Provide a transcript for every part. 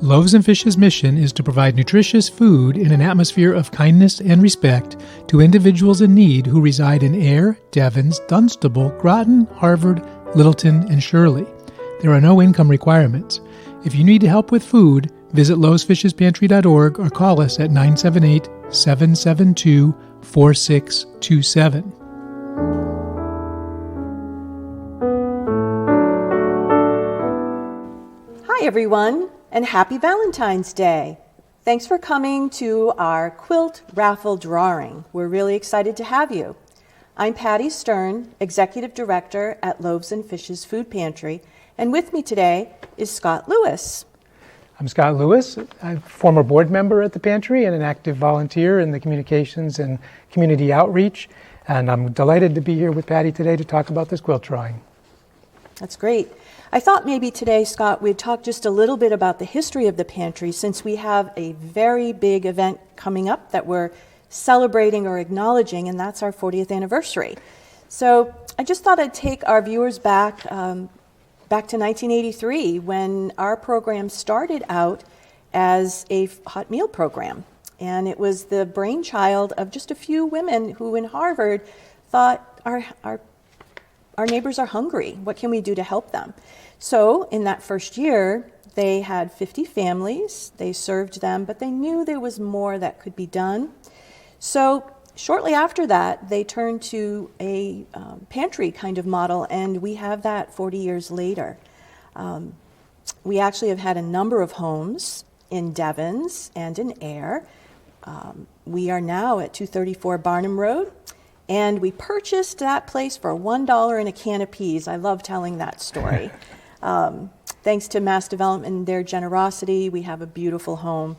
Loaves and Fish's mission is to provide nutritious food in an atmosphere of kindness and respect to individuals in need who reside in Ayr, Devens, Dunstable, Groton, Harvard, Littleton, and Shirley. There are no income requirements. If you need help with food, visit loavesfishespantry.org or call us at 978-772-4627. Hi everyone, and happy Valentine's Day. Thanks for coming to our Quilt Raffle drawing. We're really excited to have you. I'm Patty Stern, Executive Director at Loaves and Fish's Food Pantry, and with me today is Scott Lewis. I'm Scott Lewis, I'm a former board member at the pantry and an active volunteer in the communications and community outreach, and I'm delighted to be here with Patty today to talk about this quilt drawing. That's great. I thought maybe today, Scott, we'd talk just a little bit about the history of the pantry, since we have a very big event coming up that we're celebrating or acknowledging, and that's our 40th anniversary. So I just thought I'd take our viewers back to 1983, when our program started out as a hot meal program. And it was the brainchild of just a few women who in Harvard thought, our neighbors are hungry. What can we do to help them? So in that first year, they had 50 families. They served them, but they knew there was more that could be done. So shortly after that, they turned to a pantry kind of model, and we have that 40 years later. We actually have had a number of homes in Devens and in Ayr. We are now at 234 Barnum Road, and we purchased that place for $1 and a can of peas. I love telling that story. Thanks to Mass Development and their generosity, we have a beautiful home.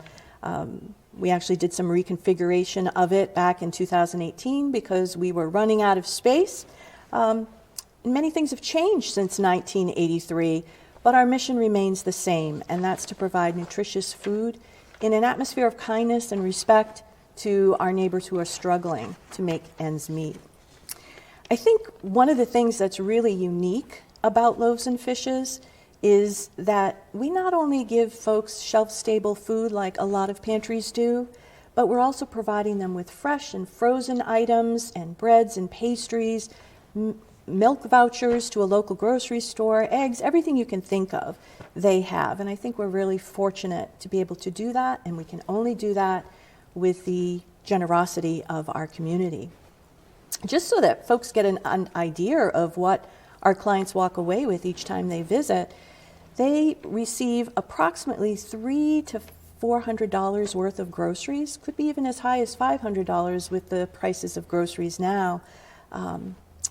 We actually did some reconfiguration of it back in 2018 because we were running out of space. Many things have changed since 1983, but our mission remains the same, and that's to provide nutritious food in an atmosphere of kindness and respect to our neighbors who are struggling to make ends meet. I think one of the things that's really unique about Loaves and Fishes is that we not only give folks shelf-stable food like a lot of pantries do, but we're also providing them with fresh and frozen items and breads and pastries, milk vouchers to a local grocery store, eggs, everything you can think of, they have. And I think we're really fortunate to be able to do that, and we can only do that with the generosity of our community. Just so that folks get an idea of what our clients walk away with each time they visit, they receive approximately $300 to $400 worth of groceries, could be even as high as $500 with the prices of groceries now.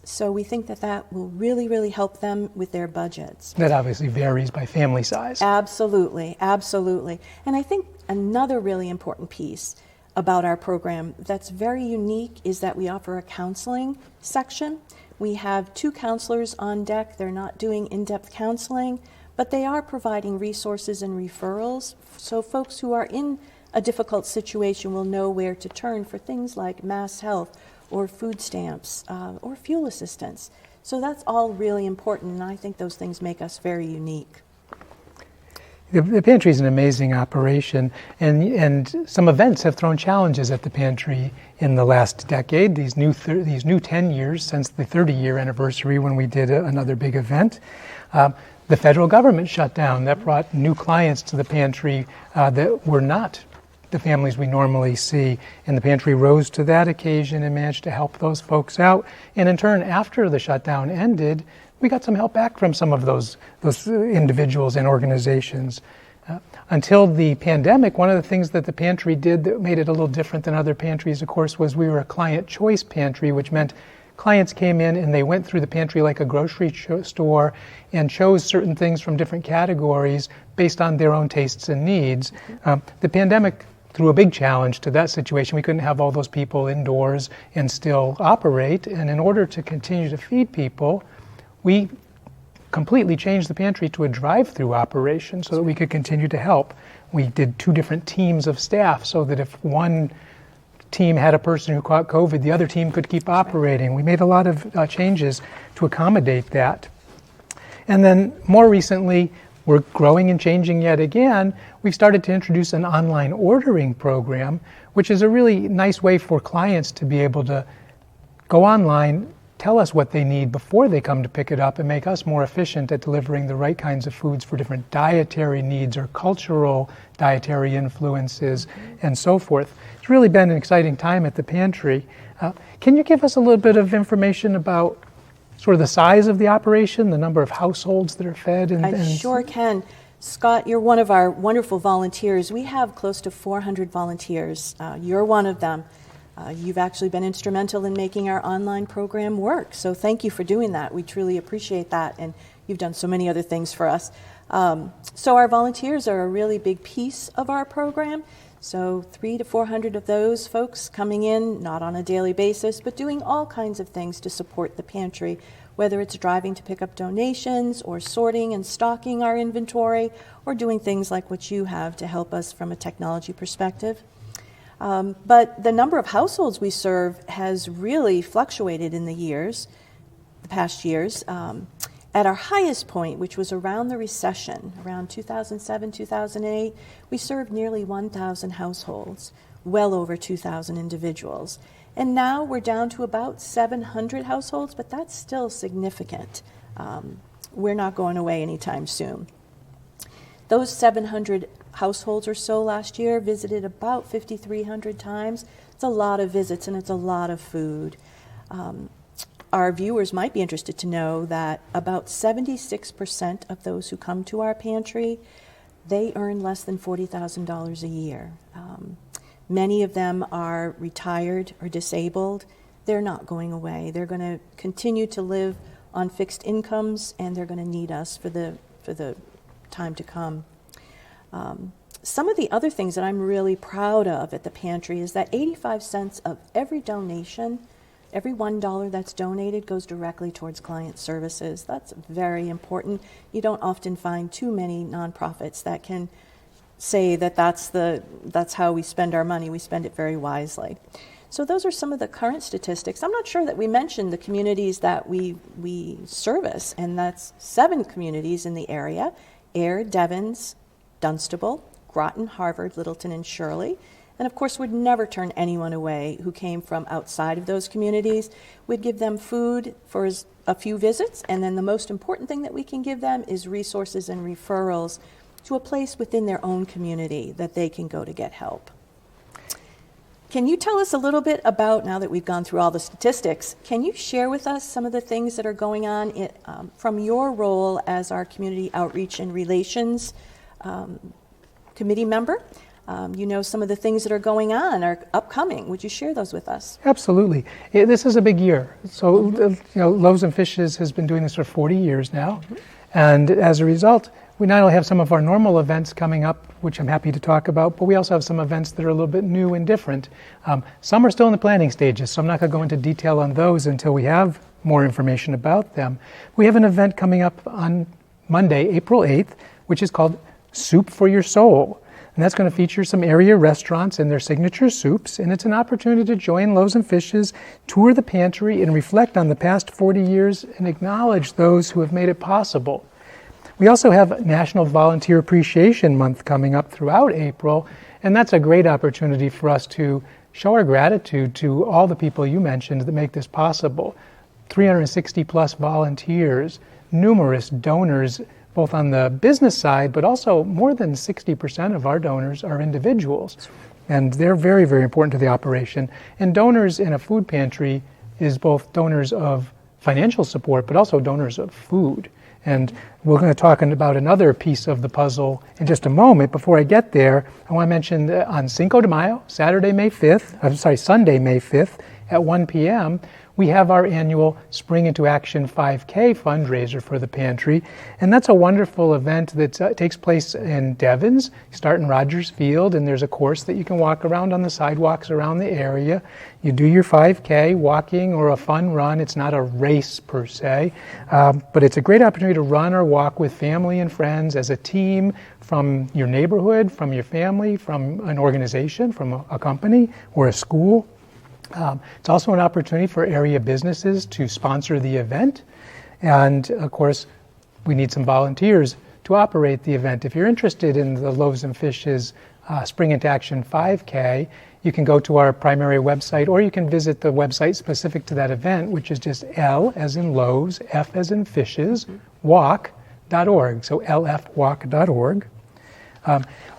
So we think that that will really, really help them with their budgets. That obviously varies by family size. Absolutely, absolutely. And I think another really important piece about our program that's very unique is that we offer a counseling section. We have 2 counselors on deck. They're not doing in-depth counseling, but they are providing resources and referrals, so folks who are in a difficult situation will know where to turn for things like Mass Health or food stamps or fuel assistance. So that's all really important, and I think those things make us very unique. The pantry is an amazing operation, and some events have thrown challenges at the pantry in the last decade, these new 10 years since the 30-year anniversary when we did another big event. The federal government shut down. That brought new clients to the pantry that were not the families we normally see, and the pantry rose to that occasion and managed to help those folks out. And in turn, after the shutdown ended, we got some help back from some of those individuals and organizations. Until the pandemic, one of the things that the pantry did that made it a little different than other pantries, of course, was we were a client choice pantry, which meant clients came in and they went through the pantry like a grocery store and chose certain things from different categories based on their own tastes and needs. The pandemic threw a big challenge to that situation. We couldn't have all those people indoors and still operate, and in order to continue to feed people, we completely changed the pantry to a drive-through operation so that we could continue to help. We did 2 different teams of staff so that if one team had a person who caught COVID, the other team could keep operating. We made a lot of changes to accommodate that. And then more recently, we're growing and changing yet again. We've started to introduce an online ordering program, which is a really nice way for clients to be able to go online, tell us what they need before they come to pick it up, and make us more efficient at delivering the right kinds of foods for different dietary needs or cultural dietary influences and so forth. It's really been an exciting time at the pantry. Can you give us a little bit of information about sort of the size of the operation, the number of households that are fed? I sure can. Scott, you're one of our wonderful volunteers. We have close to 400 volunteers. You're one of them. You've actually been instrumental in making our online program work, so thank you for doing that. We truly appreciate that, and you've done so many other things for us. So our volunteers are a really big piece of our program. So 300 to 400 of those folks coming in, not on a daily basis, but doing all kinds of things to support the pantry, whether it's driving to pick up donations or sorting and stocking our inventory, or doing things like what you have to help us from a technology perspective. But the number of households we serve has really fluctuated in the past years. At our highest point, which was around the recession, around 2007, 2008, we served nearly 1,000 households, well over 2,000 individuals. And now we're down to about 700 households, but that's still significant. We're not going away anytime soon. Those 700 households or so last year visited about 5,300 times. It's a lot of visits and it's a lot of food. Our viewers might be interested to know that about 76% of those who come to our pantry, they earn less than $40,000 a year. Many of them are retired or disabled. They're not going away. They're going to continue to live on fixed incomes, and they're going to need us for the time to come. Some of the other things that I'm really proud of at the pantry is that 85 cents of every donation, every $1 that's donated goes directly towards client services. That's very important. You don't often find too many nonprofits that can say that that's how we spend our money. We spend it very wisely. So those are some of the current statistics. I'm not sure that we mentioned the communities that we service, and that's 7 communities in the area: Air, Devens, Dunstable, Groton, Harvard, Littleton, and Shirley. And of course, we'd never turn anyone away who came from outside of those communities. We'd give them food for a few visits, and then the most important thing that we can give them is resources and referrals to a place within their own community that they can go to get help. Can you tell us a little bit about, now that we've gone through all the statistics, can you share with us some of the things that are going on from your role as our community outreach and relations committee member? You know, some of the things that are going on are upcoming. Would you share those with us? Absolutely. This is a big year. So, Loaves and Fishes has been doing this for 40 years now. And as a result, we not only have some of our normal events coming up, which I'm happy to talk about, but we also have some events that are a little bit new and different. Some are still in the planning stages, so I'm not going to go into detail on those until we have more information about them. We have an event coming up on Monday, April 8th, which is called Soup for Your Soul. And that's going to feature some area restaurants and their signature soups, and it's an opportunity to join Loaves and Fishes, tour the pantry, and reflect on the past 40 years and acknowledge those who have made it possible. We also have National Volunteer Appreciation Month coming up throughout April, and that's a great opportunity for us to show our gratitude to all the people you mentioned that make this possible. 360 plus volunteers, numerous donors, both on the business side, but also more than 60% of our donors are individuals. And they're very, very important to the operation. And donors in a food pantry is both donors of financial support, but also donors of food. And we're going to talk about another piece of the puzzle in just a moment. Before I get there, I want to mention that on Cinco de Mayo, Sunday, May 5th, at 1 p.m., we have our annual Spring into Action 5K fundraiser for the pantry, and that's a wonderful event that takes place in Devens. You start in Rogers Field, and there's a course that you can walk around on the sidewalks around the area. You do your 5K, walking or a fun run. It's not a race per se, but it's a great opportunity to run or walk with family and friends as a team from your neighborhood, from your family, from an organization, from a company or a school. It's also an opportunity for area businesses to sponsor the event. And of course, we need some volunteers to operate the event. If you're interested in the Loaves and Fishes Spring into Action 5K, you can go to our primary website, or you can visit the website specific to that event, which is just L as in Loaves, F as in Fishes, walk.org. So lfwalk.org.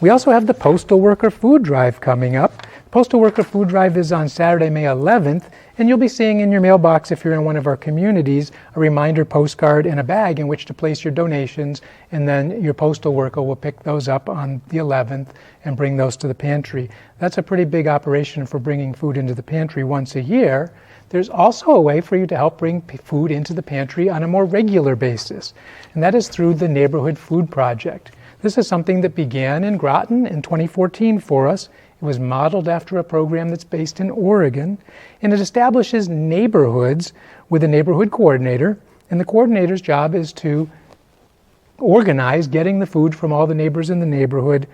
We also have the Postal Worker Food Drive coming up. Postal Worker Food Drive is on Saturday, May 11th, and you'll be seeing in your mailbox, if you're in one of our communities, a reminder postcard and a bag in which to place your donations, and then your postal worker will pick those up on the 11th and bring those to the pantry. That's a pretty big operation for bringing food into the pantry once a year. There's also a way for you to help bring food into the pantry on a more regular basis, and that is through the Neighborhood Food Project. This is something that began in Groton in 2014 for us. It was modeled after a program that's based in Oregon, and it establishes neighborhoods with a neighborhood coordinator, and the coordinator's job is to organize getting the food from all the neighbors in the neighborhood.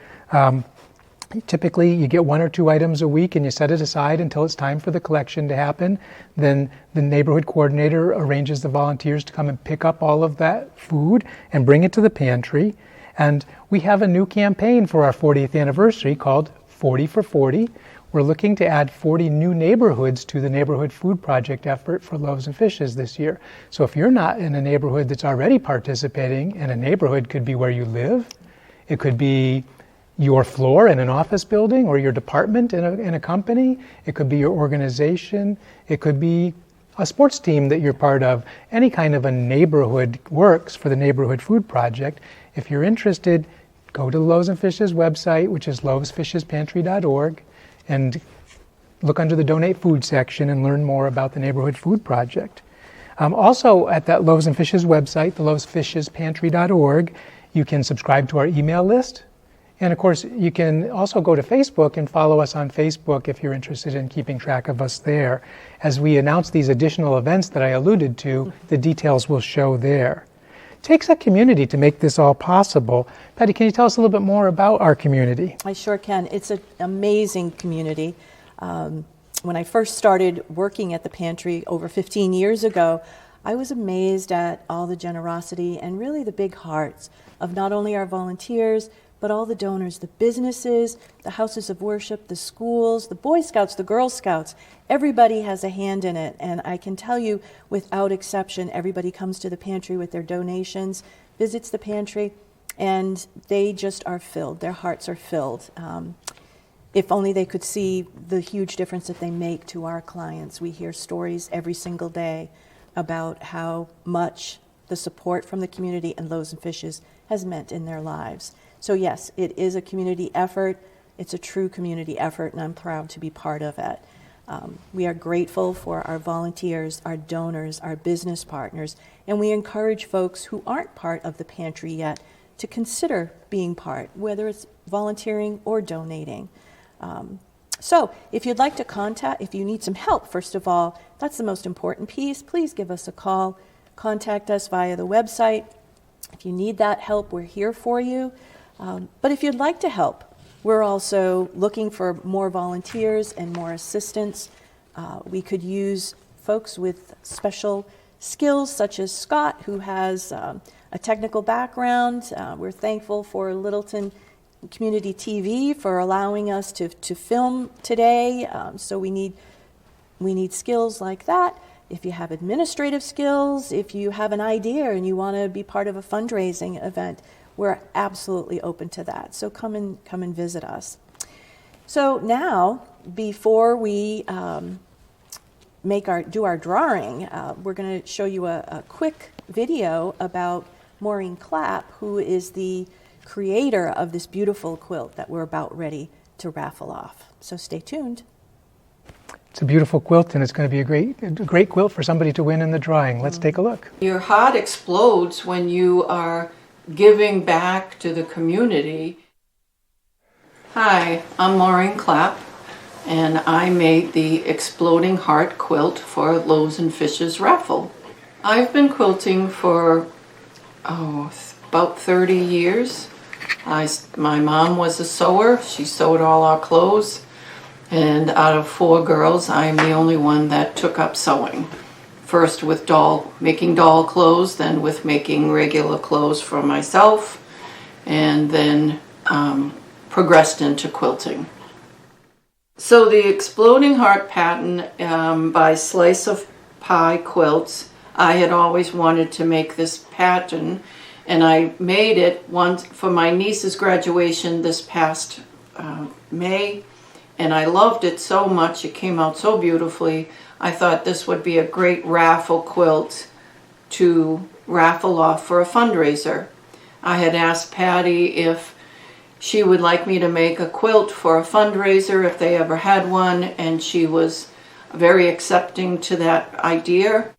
Typically, you get 1 or 2 items a week and you set it aside until it's time for the collection to happen. Then the neighborhood coordinator arranges the volunteers to come and pick up all of that food and bring it to the pantry. And we have a new campaign for our 40th anniversary called 40 for 40. We're looking to add 40 new neighborhoods to the Neighborhood Food Project effort for Loaves and Fishes this year. So if you're not in a neighborhood that's already participating, and a neighborhood could be where you live, it could be your floor in an office building, or your department in a company, it could be your organization, it could be a sports team that you're part of. Any kind of a neighborhood works for the Neighborhood Food Project. If you're interested, go to the Loaves and Fishes website, which is loavesfishespantry.org, and look under the Donate Food section and learn more about the Neighborhood Food Project. Also at that Loaves and Fishes website, the loavesfishespantry.org, you can subscribe to our email list. And of course, you can also go to Facebook and follow us on Facebook if you're interested in keeping track of us there. As we announce these additional events that I alluded to, the details will show there. It takes a community to make this all possible. Patty, can you tell us a little bit more about our community? I sure can. It's an amazing community. When I first started working at the pantry over 15 years ago, I was amazed at all the generosity and really the big hearts of not only our volunteers, but all the donors, the businesses, the houses of worship, the schools, the Boy Scouts, the Girl Scouts. Everybody has a hand in it. And I can tell you, without exception, everybody comes to the pantry with their donations, visits the pantry, and they just are filled. Their hearts are filled. If only they could see the huge difference that they make to our clients. We hear stories every single day about how much the support from the community and Loaves and Fishes has meant in their lives. So yes, it is a community effort. It's a true community effort, and I'm proud to be part of it. We are grateful for our volunteers, our donors, our business partners, and we encourage folks who aren't part of the pantry yet to consider being part, whether it's volunteering or donating. So if you'd like to contact, if you need some help, first of all, that's the most important piece, please give us a call. Contact us via the website. If you need that help, we're here for you. But if you'd like to help, we're also looking for more volunteers and more assistance. We could use folks with special skills, such as Scott, who has a technical background. We're thankful for Littleton Community TV for allowing us to film today. So we need skills like that. If you have administrative skills, if you have an idea and you want to be part of a fundraising event, we're absolutely open to that. So come and visit us. So now, before we do our drawing, we're going to show you a quick video about Maureen Clapp, who is the creator of this beautiful quilt that we're about ready to raffle off. So stay tuned. It's a beautiful quilt, and it's going to be a great quilt for somebody to win in the drawing. Let's take a look. Your heart explodes when you are giving back to the community. Hi, I'm Maureen Clapp, and I made the Exploding Heart quilt for Loaves and Fishes Raffle. I've been quilting for about 30 years. My mom was a sewer. She sewed all our clothes. And out of 4 girls, I'm the only one that took up sewing. First with making doll clothes, then with making regular clothes for myself, and then progressed into quilting. So the Exploding Heart pattern by Slice of Pie Quilts, I had always wanted to make this pattern, and I made it once for my niece's graduation this past May. And I loved it so much, it came out so beautifully. I thought this would be a great raffle quilt to raffle off for a fundraiser. I had asked Patty if she would like me to make a quilt for a fundraiser if they ever had one, and she was very accepting to that idea.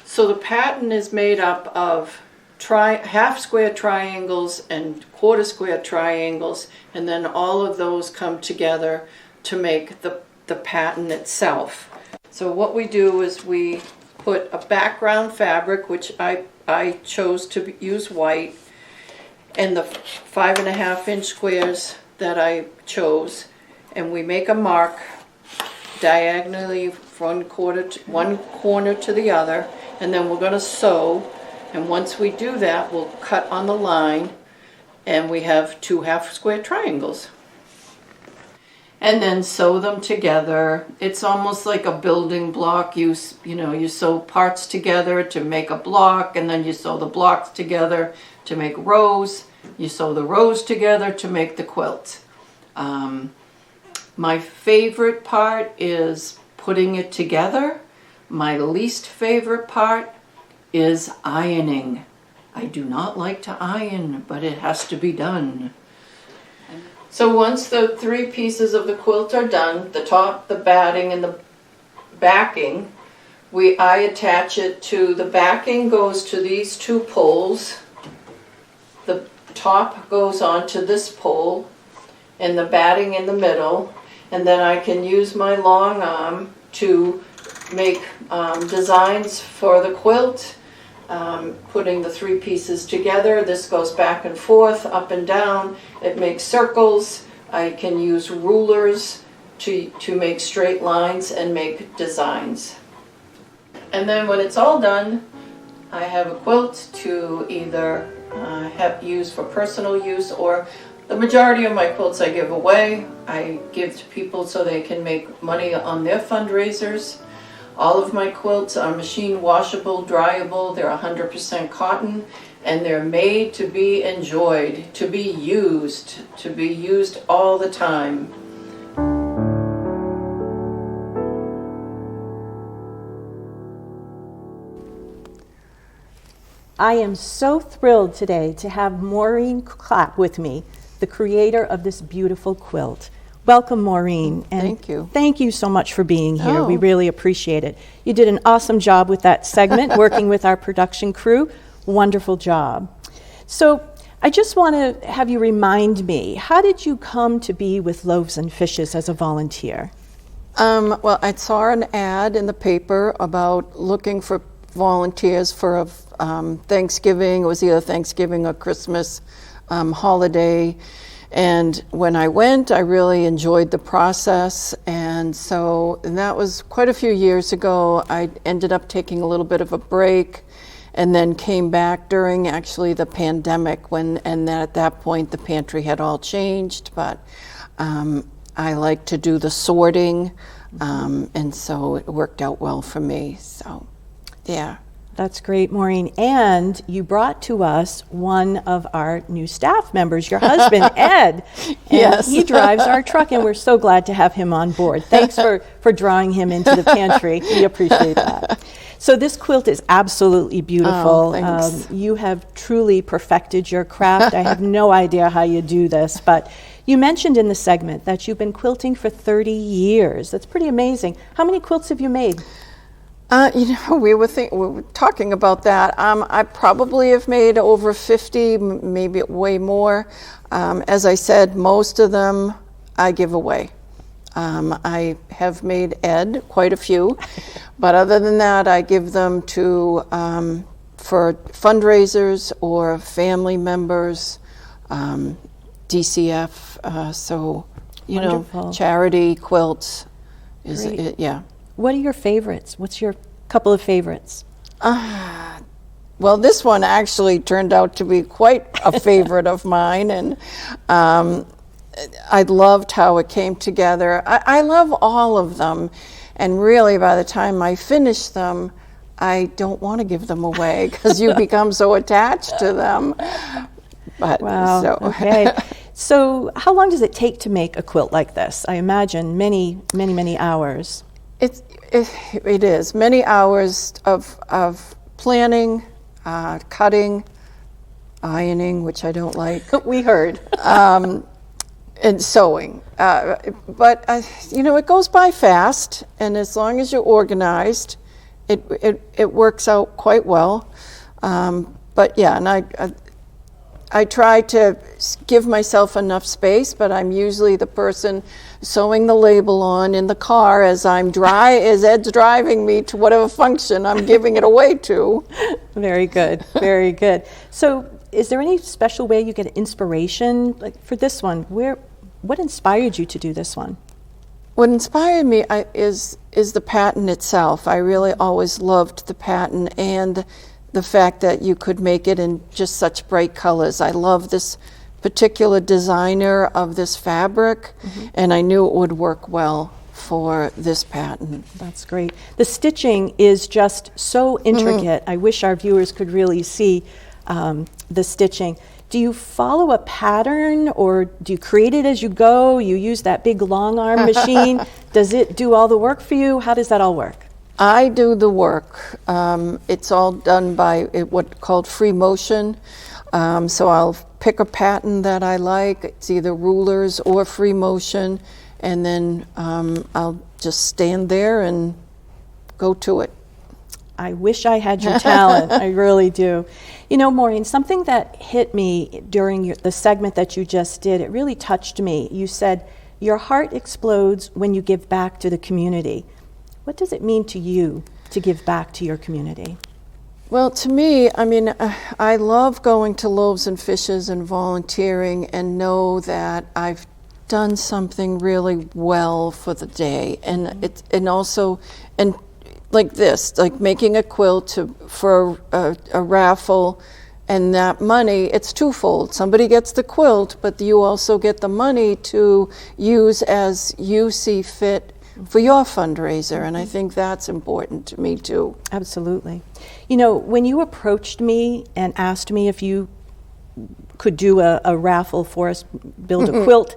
So the pattern is made up of half square triangles and quarter square triangles, and then all of those come together to make the pattern itself. So what we do is we put a background fabric, which I chose to use white, and the 5.5-inch squares that I chose, and we make a mark diagonally from one corner to the other, and then we're going to sew. And once we do that, we'll cut on the line, and we have 2 half-square triangles. And then sew them together. It's almost like a building block. You sew parts together to make a block, and then you sew the blocks together to make rows. You sew the rows together to make the quilt. My favorite part is putting it together. My least favorite part is ironing. I do not like to iron, but it has to be done. So once the 3 pieces of the quilt are done, the top, the batting, and the backing, I attach it to, the backing goes to these 2 poles, the top goes onto this pole, and the batting in the middle, and then I can use my long arm to make designs for the quilt. Putting the 3 pieces together. This goes back and forth, up and down. It makes circles. I can use rulers to make straight lines and make designs. And then when it's all done, I have a quilt to either use for personal use, or the majority of my quilts I give away. I give to people so they can make money on their fundraisers. All of my quilts are machine washable, dryable. They're 100% cotton, and they're made to be enjoyed, to be used all the time. I am so thrilled today to have Maureen Clapp with me, the creator of this beautiful quilt. Welcome, Maureen. And thank you. Thank you so much for being here. Oh. We really appreciate it. You did an awesome job with that segment, working with our production crew. Wonderful job. So I just want to have you remind me, how did you come to be with Loaves and Fishes as a volunteer? Well, I saw an ad in the paper about looking for volunteers for Thanksgiving. It was either Thanksgiving or Christmas holiday. And when I went, I really enjoyed the process. And that was quite a few years ago. I ended up taking a little bit of a break, and then came back during actually the pandemic, and at that point the pantry had all changed. But I like to do the sorting, and so it worked out well for me. So, yeah. That's great, Maureen. And you brought to us one of our new staff members, your husband, Ed. And yes. He drives our truck, and we're so glad to have him on board. Thanks for drawing him into the pantry. We appreciate that. So this quilt is absolutely beautiful. Oh, thanks. You have truly perfected your craft. I have no idea how you do this, but You mentioned in the segment that you've been quilting for 30 years. That's pretty amazing. How many quilts have you made? We were talking about that. I probably have made over 50, maybe way more. As I said, most of them I give away. I have made Ed quite a few, but other than that, I give them to for fundraisers or family members, DCF. So, you Wonderful. know, charity quilts is Great. it, yeah. What are your favorites? What's your couple of favorites? Well, this one actually turned out to be quite a favorite of mine, and I loved how it came together. I love all of them, and really by the time I finish them, I don't want to give them away because you become so attached to them. But, Wow. So. Okay. So how long does it take to make a quilt like this? I imagine many, many, many hours. It is many hours of planning, cutting, ironing, which I don't like. We heard. And sewing. But, you know, it goes by fast, and as long as you're organized, it works out quite well. But yeah, and I try to give myself enough space, but I'm usually the person sewing the label on in the car as as Ed's driving me to whatever function I'm giving it away to. Very good. Very good. So is there any special way you get inspiration like for this one? What inspired you to do this one? What inspired me is the pattern itself. I really always loved the pattern and the fact that you could make it in just such bright colors. I love this particular designer of this fabric, and I knew it would work well for this pattern. That's great. The stitching is just so intricate. I wish our viewers could really see the stitching. Do you follow a pattern, or do you create it as you go? You use that big long arm machine. Does it do all the work for you? How does that all work? I do the work. It's all done by what's called free motion. So I'll pick a pattern that I like. It's either rulers or free motion, and then I'll just stand there and go to it. I wish I had your talent. I really do. You know, Maureen, something that hit me during the segment that you just did, it really touched me. You said, your heart explodes when you give back to the community. What does it mean to you to give back to your community? Well, to me, I mean, I love going to Loaves and Fishes and volunteering and know that I've done something really well for the day. And and also like this, like making a quilt for a raffle, and that money, it's twofold. Somebody gets the quilt, but you also get the money to use as you see fit for your fundraiser, and I think that's important to me too. Absolutely. You know, when you approached me and asked me if you could do a raffle for us, build a quilt,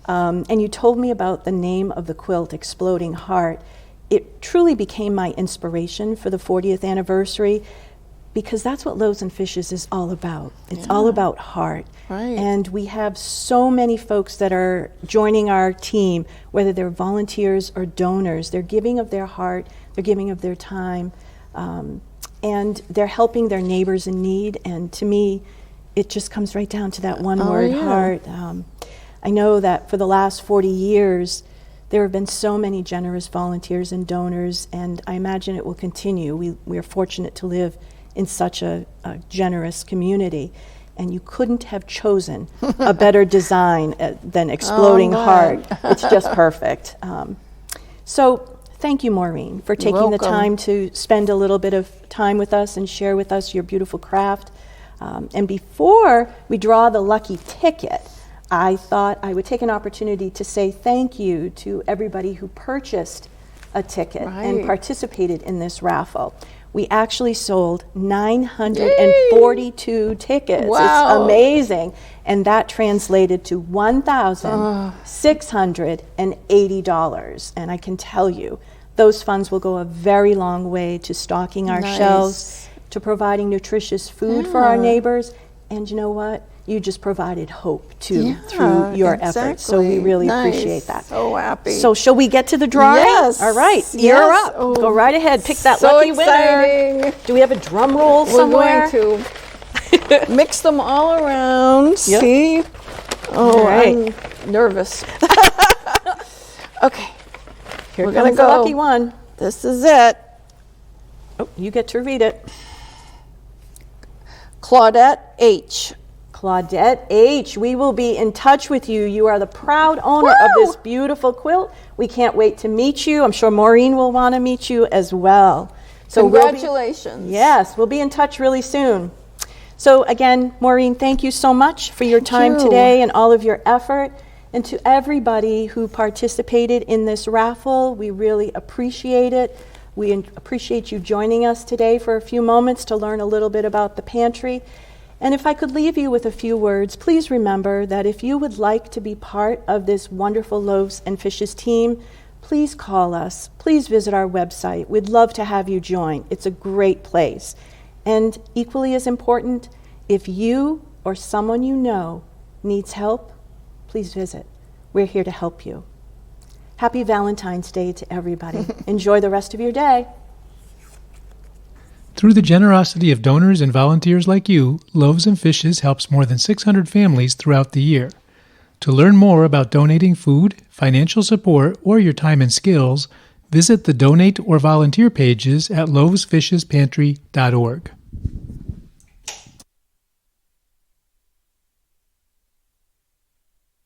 and you told me about the name of the quilt, Exploding Heart, it truly became my inspiration for the 40th anniversary, because that's what Loaves and Fishes is all about. It's all about heart. Right. And we have so many folks that are joining our team, whether they're volunteers or donors. They're giving of their heart, they're giving of their time, and they're helping their neighbors in need. And to me, it just comes right down to that one word, heart. I know that for the last 40 years, there have been so many generous volunteers and donors, and I imagine it will continue. We are fortunate to live in such a generous community, and you couldn't have chosen a better design than Exploding Heart. It's just perfect. So thank you, Maureen, for taking the time to spend a little bit of time with us and share with us your beautiful craft. And before we draw the lucky ticket, I thought I would take an opportunity to say thank you to everybody who purchased a ticket and participated in this raffle. We actually sold 942 tickets. Wow. It's amazing. And that translated to $1,680. And I can tell you, those funds will go a very long way to stocking our shelves, to providing nutritious food for our neighbors. And you know what? you just provided hope too through your efforts. So we really appreciate that. So happy. So shall we get to the drawing? Yes. All right, Yes. you're up. Oh. Go right ahead. Pick that So lucky exciting. winner. Do we have a drum roll We're somewhere? going to mix them all around. Yep. See? Oh, All right. I'm nervous. Okay, Here We're comes gonna the go. lucky one. this is it. Oh, you get to read it. Claudette H. Claudette H., we will be in touch with you. You are the proud owner of this beautiful quilt. We can't wait to meet you. I'm sure Maureen will want to meet you as well. So Congratulations. Yes, we'll be in touch really soon. So again, Maureen, thank you so much for your time you. today and all of your effort. And to everybody who participated in this raffle, we really appreciate it. We appreciate you joining us today for a few moments to learn a little bit about the pantry. And if I could leave you with a few words, please remember that if you would like to be part of this wonderful Loaves and Fishes team, please call us. Please visit our website. We'd love to have you join. It's a great place. And equally as important, if you or someone you know needs help, please visit. We're here to help you. Happy Valentine's Day to everybody. Enjoy the rest of your day. Through the generosity of donors and volunteers like you, Loaves and Fishes helps more than 600 families throughout the year. To learn more about donating food, financial support, or your time and skills, visit the donate or volunteer pages at loavesfishespantry.org.